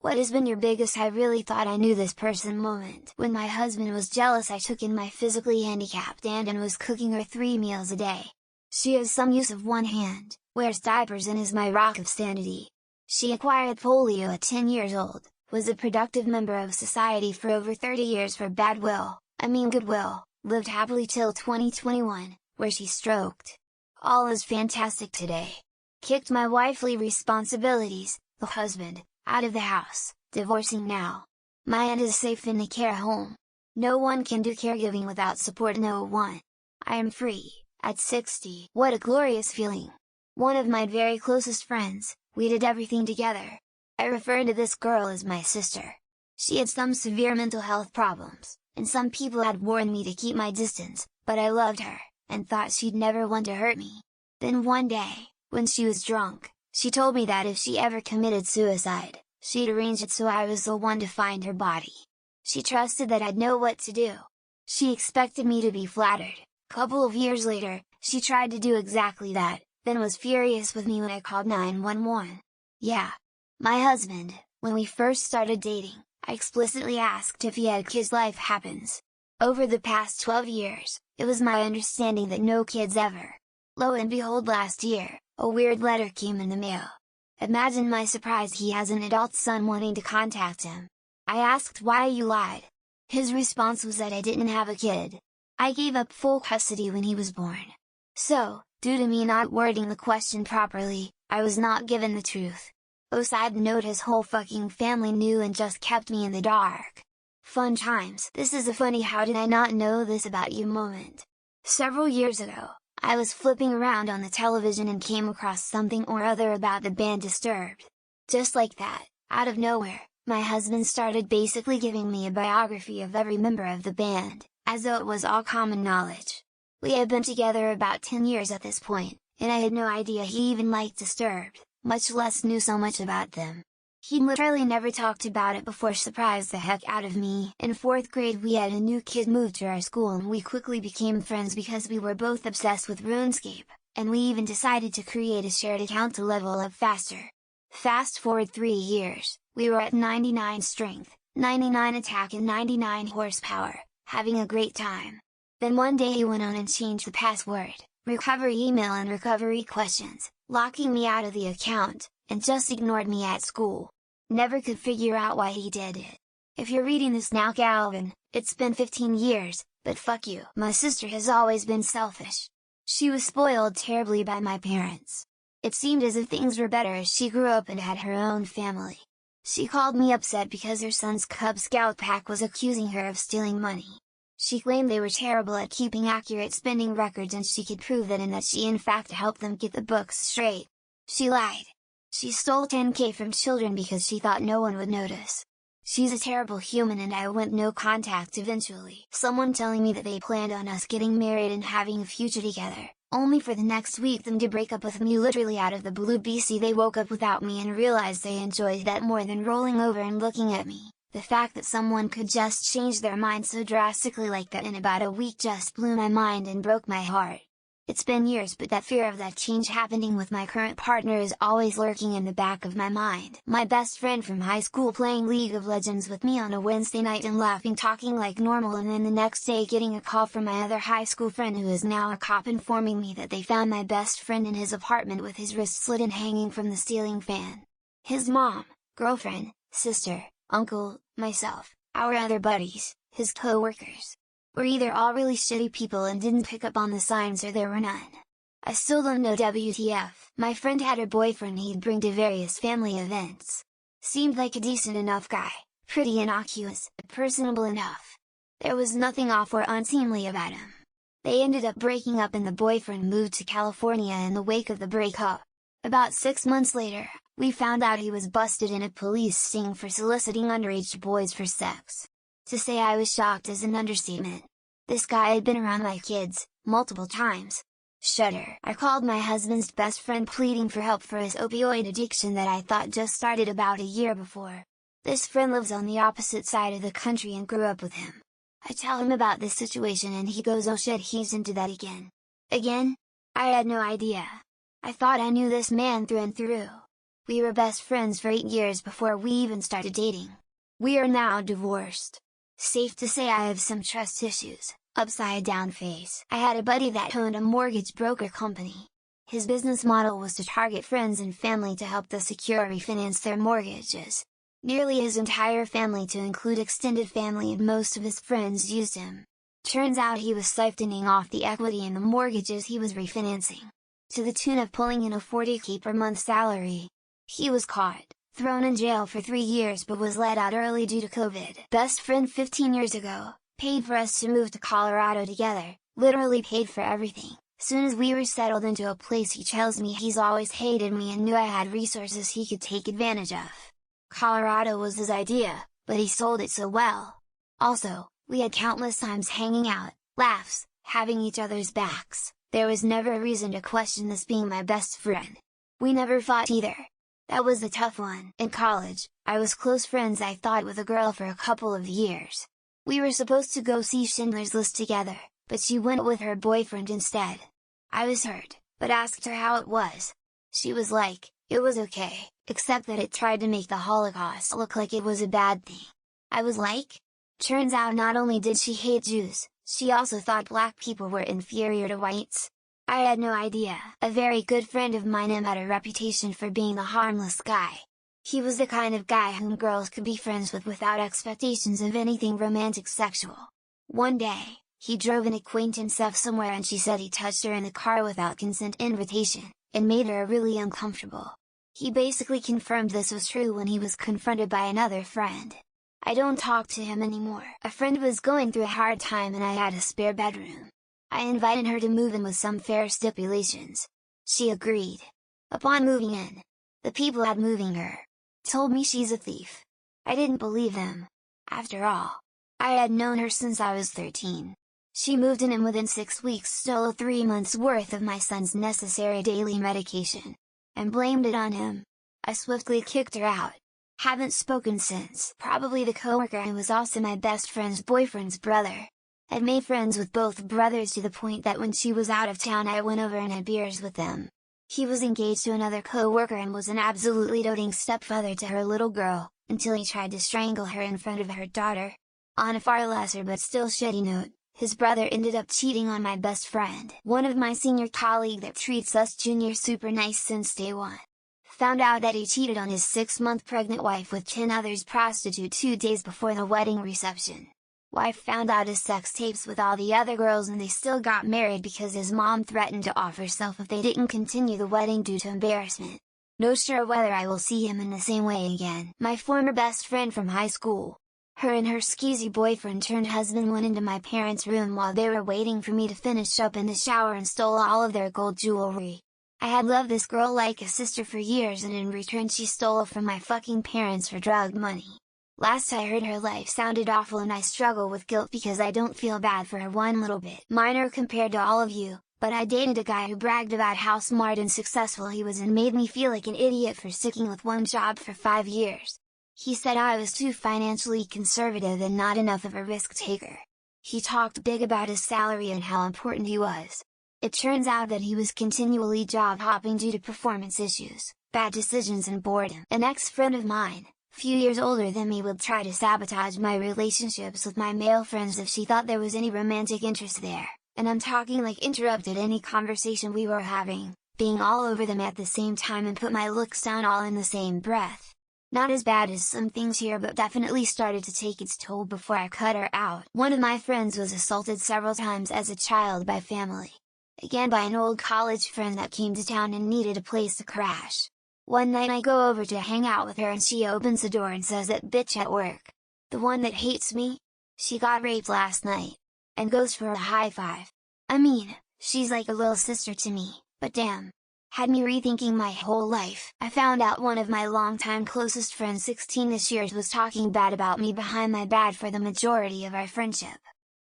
What has been your biggest "I really thought I knew this person" moment? When my husband was jealous I took in my physically handicapped aunt and was cooking her 3 meals a day. She has some use of one hand, wears diapers and is my rock of sanity. She acquired polio at 10 years old, was a productive member of society for over 30 years for goodwill, lived happily till 2021, where she stroked. All is fantastic today. Kicked my wifely responsibilities, the husband, out of the house, divorcing now. My aunt is safe in the care home. No one can do caregiving without support, no one. I am free, at 60. What a glorious feeling! One of my very closest friends, we did everything together. I refer to this girl as my sister. She had some severe mental health problems, and some people had warned me to keep my distance, but I loved her, and thought she'd never want to hurt me. Then one day, when she was drunk, she told me that if she ever committed suicide, she'd arrange it so I was the one to find her body. She trusted that I'd know what to do. She expected me to be flattered. Couple of years later, she tried to do exactly that, then was furious with me when I called 911. Yeah. My husband, when we first started dating, I explicitly asked if he had kids. Life happens. Over the past 12 years, it was my understanding that no kids ever. Lo and behold, last year, a weird letter came in the mail. Imagine my surprise he has an adult son wanting to contact him. I asked why you lied. His response was that I didn't have a kid. I gave up full custody when he was born. So, due to me not wording the question properly, I was not given the truth. Oh, side note, his whole fucking family knew and just kept me in the dark. Fun times. This is a funny "how did I not know this about you" moment. Several years ago, I was flipping around on the television and came across something or other about the band Disturbed. Just like that, out of nowhere, my husband started basically giving me a biography of every member of the band, as though it was all common knowledge. We had been together about 10 years at this point, and I had no idea he even liked Disturbed, much less knew so much about them. He literally never talked about it before. Surprised the heck out of me. In 4th grade we had a new kid move to our school and we quickly became friends because we were both obsessed with RuneScape, and we even decided to create a shared account to level up faster. Fast forward 3 years, we were at 99 strength, 99 attack and 99 horsepower, having a great time. Then one day he went on and changed the password, recovery email and recovery questions, locking me out of the account, and just ignored me at school. Never could figure out why he did it. If you're reading this now, Calvin, it's been 15 years, but fuck you. My sister has always been selfish. She was spoiled terribly by my parents. It seemed as if things were better as she grew up and had her own family. She called me upset because her son's Cub Scout pack was accusing her of stealing money. She claimed they were terrible at keeping accurate spending records and she could prove that, and that she in fact helped them get the books straight. She lied. She stole $10K from children because she thought no one would notice. She's a terrible human and I went no contact eventually. Someone telling me that they planned on us getting married and having a future together, only for the next week them to break up with me literally out of the blue. BC they woke up without me and realized they enjoyed that more than rolling over and looking at me. The fact that someone could just change their mind so drastically like that in about a week just blew my mind and broke my heart. It's been years, but that fear of that change happening with my current partner is always lurking in the back of my mind. My best friend from high school playing League of Legends with me on a Wednesday night and laughing, talking like normal, and then the next day getting a call from my other high school friend who is now a cop informing me that they found my best friend in his apartment with his wrist slit and hanging from the ceiling fan. His mom, girlfriend, sister, uncle, myself, our other buddies, his co-workers. We're either all really shitty people and didn't pick up on the signs, or there were none. I still don't know WTF. My friend had a boyfriend he'd bring to various family events. Seemed like a decent enough guy, pretty innocuous, personable enough. There was nothing off or unseemly about him. They ended up breaking up and the boyfriend moved to California in the wake of the breakup. About 6 months later, we found out he was busted in a police sting for soliciting underage boys for sex. To say I was shocked is an understatement. This guy had been around my kids, multiple times. Shudder. I called my husband's best friend pleading for help for his opioid addiction that I thought just started about a year before. This friend lives on the opposite side of the country and grew up with him. I tell him about this situation and he goes, "Oh shit, he's into that again." Again? I had no idea. I thought I knew this man through and through. We were best friends for 8 years before we even started dating. We are now divorced. Safe to say I have some trust issues, upside down face. I had a buddy that owned a mortgage broker company. His business model was to target friends and family to help them secure or refinance their mortgages. Nearly his entire family, to include extended family and most of his friends, used him. Turns out he was siphoning off the equity in the mortgages he was refinancing, to the tune of pulling in a $40K per month salary. He was caught, thrown in jail for 3 years, but was let out early due to COVID. Best friend 15 years ago, paid for us to move to Colorado together, literally paid for everything. Soon as we were settled into a place, he tells me he's always hated me and knew I had resources he could take advantage of. Colorado was his idea, but he sold it so well. Also, we had countless times hanging out, laughs, having each other's backs. There was never a reason to question this being my best friend. We never fought either. That was the tough one. In college, I was close friends, I thought, with a girl for a couple of years. We were supposed to go see Schindler's List together, but she went with her boyfriend instead. I was hurt, but asked her how it was. She was like, it was okay, except that it tried to make the Holocaust look like it was a bad thing. I was like? Turns out not only did she hate Jews, she also thought black people were inferior to whites. I had no idea. A very good friend of mine had a reputation for being a harmless guy. He was the kind of guy whom girls could be friends with without expectations of anything romantic sexual. One day, he drove an acquaintance off somewhere and she said he touched her in the car without consent invitation, and made her really uncomfortable. He basically confirmed this was true when he was confronted by another friend. I don't talk to him anymore. A friend was going through a hard time and I had a spare bedroom. I invited her to move in with some fair stipulations. She agreed. Upon moving in, the people at moving her told me she's a thief. I didn't believe them. After all, I had known her since I was 13. She moved in and within 6 weeks stole 3 months worth of my son's necessary daily medication, and blamed it on him. I swiftly kicked her out. Haven't spoken since. Probably the coworker who was also my best friend's boyfriend's brother. I'd made friends with both brothers to the point that when she was out of town I went over and had beers with them. He was engaged to another co-worker and was an absolutely doting stepfather to her little girl, until he tried to strangle her in front of her daughter. On a far lesser but still shitty note, his brother ended up cheating on my best friend, one of my senior colleague that treats us juniors super nice since day one. Found out that he cheated on his 6-month pregnant wife with 10 others prostitute 2 days before the wedding reception. Wife found out his sex tapes with all the other girls and they still got married because his mom threatened to off herself if they didn't continue the wedding due to embarrassment. No sure whether I will see him in the same way again. My former best friend from high school. Her and her skeezy boyfriend turned husband went into my parents' room while they were waiting for me to finish up in the shower and stole all of their gold jewelry. I had loved this girl like a sister for years and in return she stole from my fucking parents for drug money. Last I heard her life sounded awful and I struggle with guilt because I don't feel bad for her one little bit. Minor compared to all of you, but I dated a guy who bragged about how smart and successful he was and made me feel like an idiot for sticking with one job for 5 years. He said I was too financially conservative and not enough of a risk taker. He talked big about his salary and how important he was. It turns out that he was continually job hopping due to performance issues, bad decisions and boredom. An ex-friend of mine, few years older than me, would try to sabotage my relationships with my male friends if she thought there was any romantic interest there, and I'm talking like interrupted any conversation we were having, being all over them at the same time and put my looks down all in the same breath. Not as bad as some things here but definitely started to take its toll before I cut her out. One of my friends was assaulted several times as a child by family. Again by an old college friend that came to town and needed a place to crash. One night I go over to hang out with her and she opens the door and says that bitch at work, the one that hates me, she got raped last night, and goes for a high five. I mean, she's like a little sister to me, but damn. Had me rethinking my whole life. I found out one of my longtime closest friends 16 this year was talking bad about me behind my back for the majority of our friendship.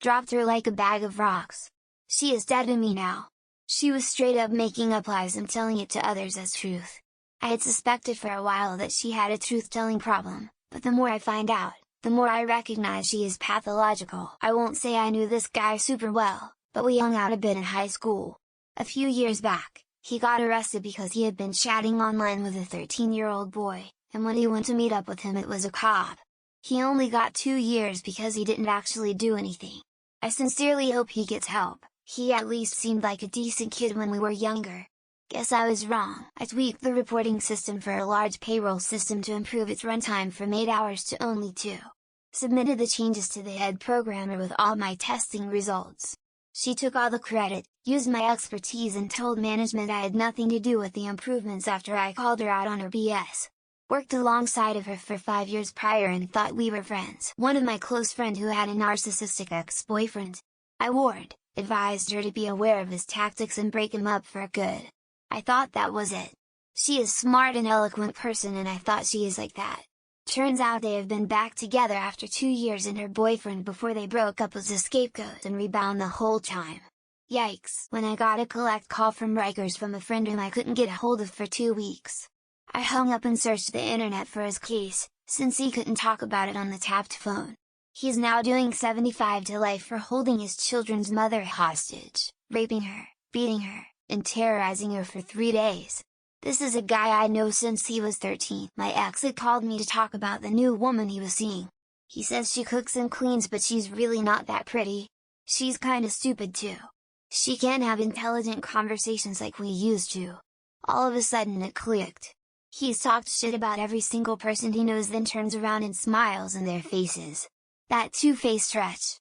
Dropped her like a bag of rocks. She is dead to me now. She was straight up making up lies and telling it to others as truth. I had suspected for a while that she had a truth-telling problem, but the more I find out, the more I recognize she is pathological. I won't say I knew this guy super well, but we hung out a bit in high school. A few years back, He got arrested because he had been chatting online with a 13-year-old boy, and when he went to meet up with him it was a cop. He only got 2 years because he didn't actually do anything. I sincerely hope he gets help, he at least seemed like a decent kid when we were younger. Guess I was wrong. I tweaked the reporting system for a large payroll system to improve its runtime from 8 hours to only 2. Submitted the changes to the head programmer with all my testing results. She took all the credit, used my expertise and told management I had nothing to do with the improvements after I called her out on her BS. Worked alongside of her for 5 years prior and thought we were friends. One of my close friend who had a narcissistic ex-boyfriend. I warned, advised her to be aware of his tactics and break him up for good. I thought that was it. She is smart and eloquent person and I thought she is like that. Turns out they have been back together after 2 years and her boyfriend before they broke up was a scapegoat and rebound the whole time. Yikes! When I got a collect call from Rikers from a friend whom I couldn't get a hold of for 2 weeks. I hung up and searched the internet for his case, since he couldn't talk about it on the tapped phone. He's now doing 75 to life for holding his children's mother hostage, raping her, beating her, and terrorizing her for 3 days. This is a guy I know since he was 13. My ex had called me to talk about the new woman he was seeing. He says she cooks and cleans but she's really not that pretty. She's kinda stupid too. She can't have intelligent conversations like we used to. All of a sudden it clicked. He's talked shit about every single person he knows then turns around and smiles in their faces. That two-faced stretch.